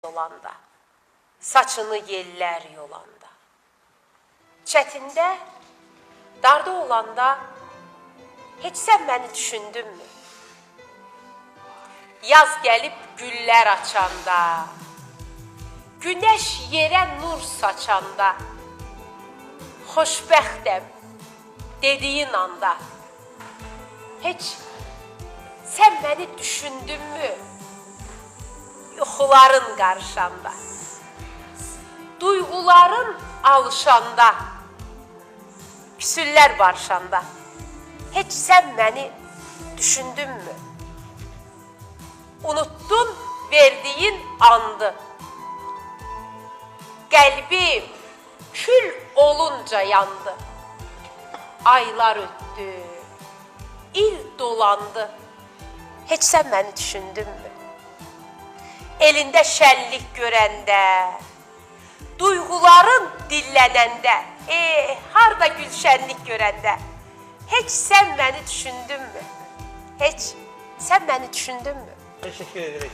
olanda, saçını yeller yolanda. Çətində, darda olanda, heç sən məni düşündünmü? Yaz gəlib güllər açanda, günəş yerə nur saçanda, xoşbəxtəm dediyin anda, heç sən məni düşündünmü? Yuxuların qarışanda, duyğuların alışanda, küsüllər barışanda, heç sən məni düşündünmü? Unuttun verdiyin andı, qəlbim kül olunca yandı. Aylar ötdü, il dolandı, heç sən məni düşündünmü? Elində şənlik görəndə, duyğuların dillənəndə, harda gülşənlik görəndə, heç sən məni düşündünmü? Heç sən məni düşündünmü? Teşekkür ederim.